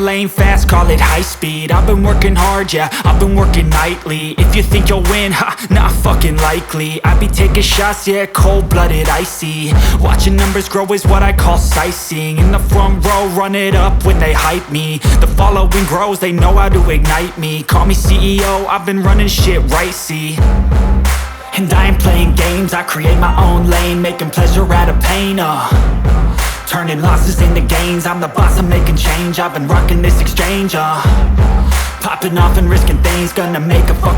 lane fast, call it high speed. I've been working hard, yeah, I've been working nightly. If you think you'll win, ha, not fucking likely. I be taking shots, yeah, cold-blooded, icy. Watching numbers grow is what I call sightseeing. In the front row, run it up when they hype me. The following grows, they know how to ignite me. Call me CEO, I've been running shit right, see. And I ain't playing games, I create my own lane, making pleasure out of pain, turning losses into gains. I'm the boss, I'm making change. I've been rocking this exchange, popping off and risking things. Gonna make a fuck